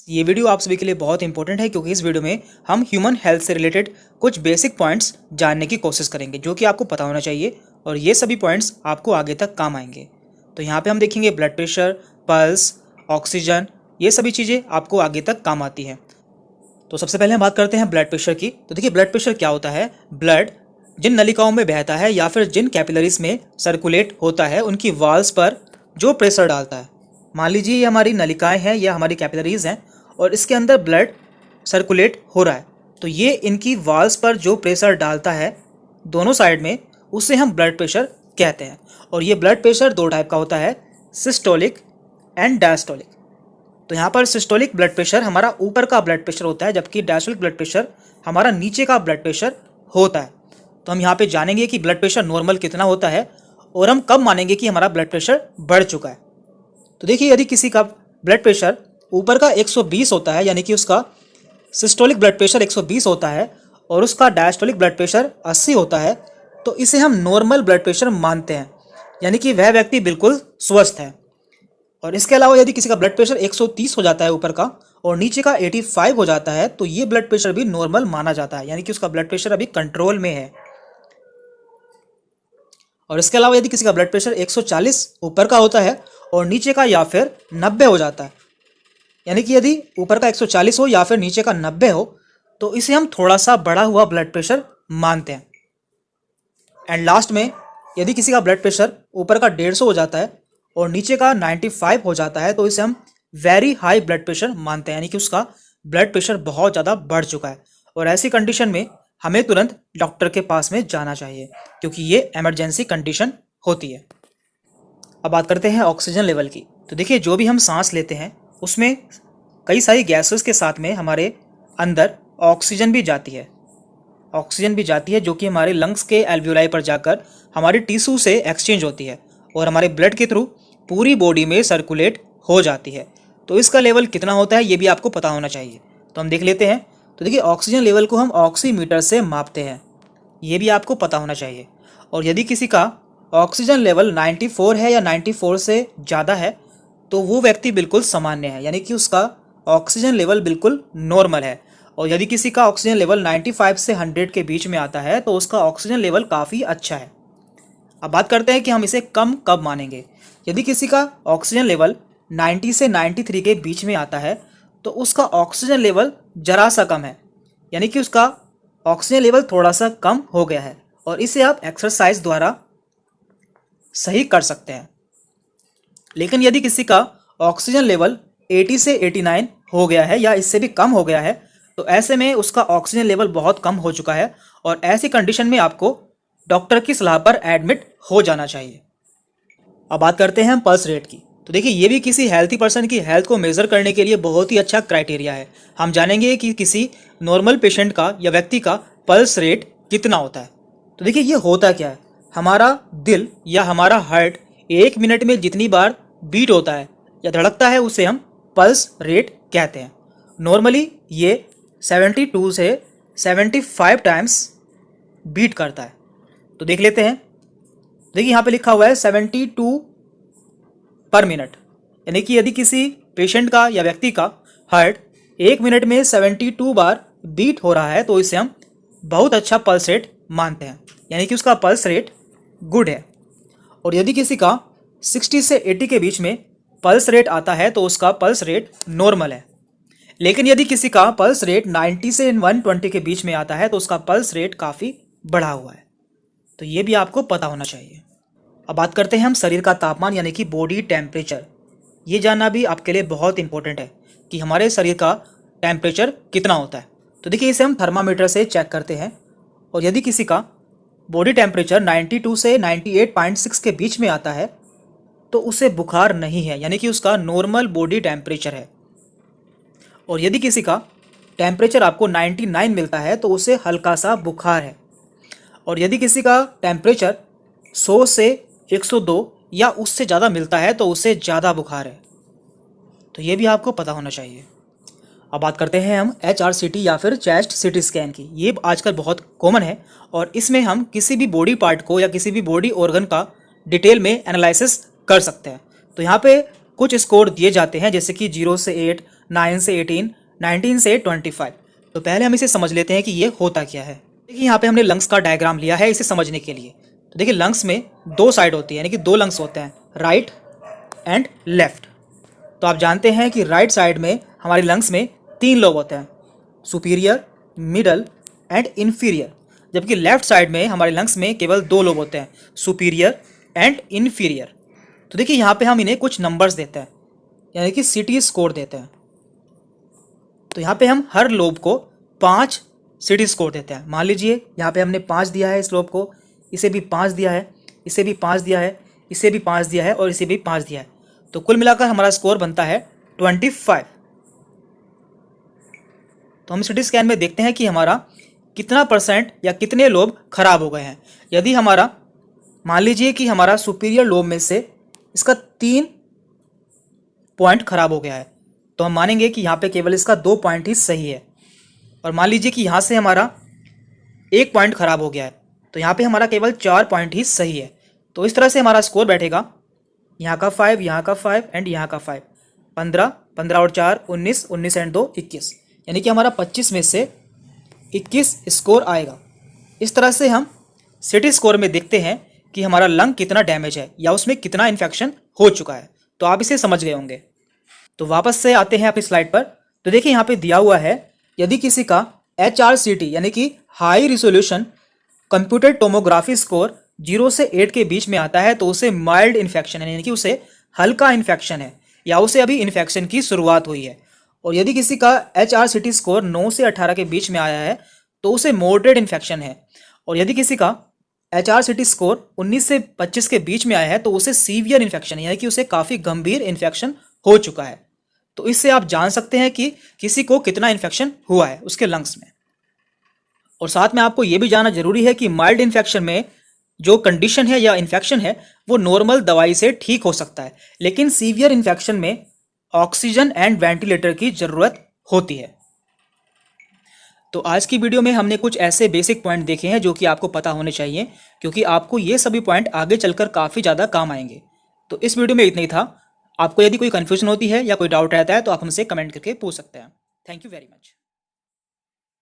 ये वीडियो आप सभी के लिए बहुत इंपॉर्टेंट है क्योंकि इस वीडियो में हम ह्यूमन हेल्थ से रिलेटेड कुछ बेसिक पॉइंट्स जानने की कोशिश करेंगे जो कि आपको पता होना चाहिए और ये सभी पॉइंट्स आपको आगे तक काम आएंगे। तो यहाँ पे हम देखेंगे ब्लड प्रेशर, पल्स, ऑक्सीजन, ये सभी चीज़ें आपको आगे तक काम आती हैं। तो सबसे पहले हम बात करते हैं ब्लड प्रेशर की। तो देखिए ब्लड प्रेशर क्या होता है। ब्लड जिन नलिकाओं में बहता है या फिर जिन कैपिलरीज में सर्कुलेट होता है उनकी वॉल्स पर जो प्रेशर डालता है। मान लीजिए ये हमारी नलिकाएं हैं या हमारी कैपिलरीज हैं और इसके अंदर ब्लड सर्कुलेट हो रहा है, तो ये इनकी वॉल्स पर जो प्रेशर डालता है दोनों साइड में, उसे हम ब्लड प्रेशर कहते हैं। और ये ब्लड प्रेशर दो टाइप का होता है, सिस्टोलिक एंड डायस्टोलिक। तो यहाँ पर सिस्टोलिक ब्लड प्रेशर हमारा ऊपर का ब्लड प्रेशर होता है, जबकि डायस्टोलिक ब्लड प्रेशर हमारा नीचे का ब्लड प्रेशर होता है। तो हम यहाँ पे जानेंगे कि ब्लड प्रेशर नॉर्मल कितना होता है और हम कब मानेंगे कि हमारा ब्लड प्रेशर बढ़ चुका है। तो देखिए यदि किसी का ब्लड प्रेशर ऊपर का 120 होता है, यानी कि उसका सिस्टोलिक ब्लड प्रेशर 120 होता है और उसका डायस्टोलिक ब्लड प्रेशर 80 होता है, तो इसे हम नॉर्मल ब्लड प्रेशर मानते हैं, यानी कि वह व्यक्ति बिल्कुल स्वस्थ है। और इसके अलावा यदि किसी का ब्लड प्रेशर 130 हो जाता है ऊपर का और नीचे का 85 हो जाता है, तो ये ब्लड प्रेशर भी नॉर्मल माना जाता है, यानी कि उसका ब्लड प्रेशर अभी कंट्रोल में है। और इसके अलावा यदि किसी का ब्लड प्रेशर 140 ऊपर का होता है और नीचे का या फिर 90 हो जाता है, यानी कि यदि ऊपर का 140 हो या फिर नीचे का 90 हो, तो इसे हम थोड़ा सा बढ़ा हुआ ब्लड प्रेशर मानते हैं। एंड लास्ट में यदि किसी का ब्लड प्रेशर ऊपर का 150 हो जाता है और नीचे का 95 हो जाता है, तो इसे हम वेरी हाई ब्लड प्रेशर मानते हैं, यानी कि उसका ब्लड प्रेशर बहुत ज़्यादा बढ़ चुका है। और ऐसी कंडीशन में हमें तुरंत डॉक्टर के पास में जाना चाहिए क्योंकि ये इमरजेंसी कंडीशन होती है। अब बात करते हैं ऑक्सीजन लेवल की। तो देखिए जो भी हम सांस लेते हैं उसमें कई सारी गैसेस के साथ में हमारे अंदर ऑक्सीजन भी जाती है जो कि हमारे लंग्स के एल्वियोलाई पर जाकर हमारी टिश्यू से एक्सचेंज होती है और हमारे ब्लड के थ्रू पूरी बॉडी में सर्कुलेट हो जाती है। तो इसका लेवल कितना होता है ये भी आपको पता होना चाहिए। तो हम देख लेते हैं। तो देखिए ऑक्सीजन लेवल को हम ऑक्सीमीटर से मापते हैं, ये भी आपको पता होना चाहिए। और यदि किसी का ऑक्सीजन लेवल 94 है या 94 से ज़्यादा है, तो वो व्यक्ति बिल्कुल सामान्य है, यानी कि उसका ऑक्सीजन लेवल बिल्कुल नॉर्मल है। और यदि किसी का ऑक्सीजन लेवल 95 से 100 के बीच में आता है, तो उसका ऑक्सीजन लेवल काफ़ी अच्छा है। अब बात करते हैं कि हम इसे कम कब मानेंगे। यदि किसी का ऑक्सीजन लेवल 90 से 93 के बीच में आता है, तो उसका ऑक्सीजन लेवल जरा सा कम है, यानी कि उसका ऑक्सीजन लेवल थोड़ा सा कम हो गया है और इसे आप एक्सरसाइज द्वारा सही कर सकते हैं। लेकिन यदि किसी का ऑक्सीजन लेवल 80 से 89 हो गया है या इससे भी कम हो गया है, तो ऐसे में उसका ऑक्सीजन लेवल बहुत कम हो चुका है और ऐसी कंडीशन में आपको डॉक्टर की सलाह पर एडमिट हो जाना चाहिए। अब बात करते हैं हम पल्स रेट की। तो देखिए ये भी किसी हेल्थी पर्सन की हेल्थ को मेज़र करने के लिए बहुत ही अच्छा क्राइटेरिया है। हम जानेंगे कि किसी नॉर्मल पेशेंट का या व्यक्ति का पल्स रेट कितना होता है। तो देखिए ये होता क्या है, हमारा दिल या हमारा हार्ट 1 मिनट में जितनी बार बीट होता है या धड़कता है उसे हम पल्स रेट कहते हैं। नॉर्मली ये 72 से 75 टाइम्स बीट करता है। तो देख लेते हैं। देखिए यहाँ पे लिखा हुआ है 72 पर मिनट, यानी कि यदि किसी पेशेंट का या व्यक्ति का हार्ट 1 मिनट में 72 बार बीट हो रहा है, तो इसे हम बहुत अच्छा पल्स रेट मानते हैं, यानी कि उसका पल्स रेट गुड है। और यदि किसी का 60 से 80 के बीच में पल्स रेट आता है, तो उसका पल्स रेट नॉर्मल है। लेकिन यदि किसी का पल्स रेट 90 से 120 के बीच में आता है, तो उसका पल्स रेट काफ़ी बढ़ा हुआ है। तो ये भी आपको पता होना चाहिए। अब बात करते हैं हम शरीर का तापमान, यानी कि बॉडी टेम्परेचर। ये जानना भी आपके लिए बहुत इंपॉर्टेंट है कि हमारे शरीर का टेम्परेचर कितना होता है। तो देखिए इसे हम थर्मामीटर से चेक करते हैं और यदि किसी का बॉडी टेम्परेचर 92 से 98.6 के बीच में आता है, तो उसे बुखार नहीं है, यानी कि उसका नॉर्मल बॉडी टेम्परेचर है। और यदि किसी का टेम्परेचर आपको 99 मिलता है, तो उसे हल्का सा बुखार है। और यदि किसी का टेम्परेचर 100 से 102 या उससे ज़्यादा मिलता है, तो उसे ज़्यादा बुखार है। तो ये भी आपको पता होना चाहिए। अब बात करते हैं हम HRCT या फिर चेस्ट सीटी स्कैन की। ये आजकल बहुत कॉमन है और इसमें हम किसी भी बॉडी पार्ट को या किसी भी बॉडी ऑर्गन का डिटेल में एनालिसिस कर सकते हैं। तो यहाँ पे कुछ स्कोर दिए जाते हैं, जैसे कि 0 से 8, 9 से 18, 19 से 25। तो पहले हम इसे समझ लेते हैं कि ये होता क्या है। देखिए यहाँ पे हमने लंग्स का डायग्राम लिया है इसे समझने के लिए। तो देखिए लंग्स में दो साइड होती है, यानी कि दो लंग्स होते हैं, राइट एंड लेफ्ट। तो आप जानते हैं कि राइट साइड में हमारे लंग्स में 3 लोब होते हैं, सुपीरियर, मिडल एंड इन्फीरियर। जबकि लेफ्ट साइड में हमारे लंग्स में केवल 2 लोब होते हैं, सुपीरियर एंड इन्फीरियर। तो देखिए यहाँ पे हम इन्हें कुछ नंबर्स देते हैं, यानी कि सीटी स्कोर देते हैं। तो यहाँ पे हम हर लोब को 5 सीटी स्कोर देते हैं। मान लीजिए यहाँ पे हमने 5 दिया है इस लोब को, इसे भी 5 दिया है, इसे भी 5 दिया है, इसे भी 5 दिया है और इसे भी 5 दिया है। तो कुल मिलाकर हमारा स्कोर बनता है 25। तो हम सिटी स्कैन में देखते हैं कि हमारा कितना परसेंट या कितने लोब खराब हो गए हैं। यदि हमारा मान लीजिए कि हमारा सुपीरियर लोब में से इसका 3 पॉइंट खराब हो गया है, तो हम मानेंगे कि यहाँ पे केवल इसका 2 पॉइंट ही सही है। और मान लीजिए कि यहाँ से हमारा 1 पॉइंट खराब हो गया है, तो यहाँ पे हमारा केवल 4 पॉइंट ही सही है। तो इस तरह से हमारा स्कोर बैठेगा, यहाँ का 5, यहाँ का 5 एंड यहाँ का 5, 15, 15 और 4 19, 19 एंड 2 21, यानी कि हमारा 25 में से 21 स्कोर आएगा। इस तरह से हम सिटी स्कोर में देखते हैं कि हमारा लंग कितना डैमेज है या उसमें कितना इन्फेक्शन हो चुका है। तो आप इसे समझ गए होंगे। तो वापस से आते हैं अपनी स्लाइड पर। तो देखिए यहाँ पे दिया हुआ है, यदि किसी का HRCT यानी कि high resolution computer tomography score 0 से 8 के बीच में आता है, तो उसे माइल्ड इन्फेक्शन है, यानी कि उसे हल्का इन्फेक्शन है या उसे अभी इन्फेक्शन की शुरुआत हुई है। और यदि किसी का HRCT स्कोर 9 से 18 के बीच में आया है, तो उसे मॉडरेट इन्फेक्शन है। और यदि किसी का HRCT स्कोर 19 से 25 के बीच में आया है, तो उसे सीवियर इन्फेक्शन है, यानी कि उसे काफ़ी गंभीर इन्फेक्शन हो चुका है। तो इससे आप जान सकते हैं कि किसी को कितना इन्फेक्शन हुआ है उसके लंग्स में। और साथ में आपको यह भी जानना जरूरी है कि माइल्ड इन्फेक्शन में जो कंडीशन है या इन्फेक्शन है वो नॉर्मल दवाई से ठीक हो सकता है, लेकिन सीवियर इन्फेक्शन में ऑक्सीजन एंड वेंटिलेटर की ज़रूरत होती है। तो आज की वीडियो में हमने कुछ ऐसे बेसिक पॉइंट देखे हैं जो कि आपको पता होने चाहिए, क्योंकि आपको ये सभी पॉइंट आगे चलकर काफ़ी ज़्यादा काम आएंगे। तो इस वीडियो में इतना ही था। आपको यदि कोई कन्फ्यूजन होती है या कोई डाउट रहता है तो आप हमसे कमेंट करके पूछ सकते हैं। Thank you very much.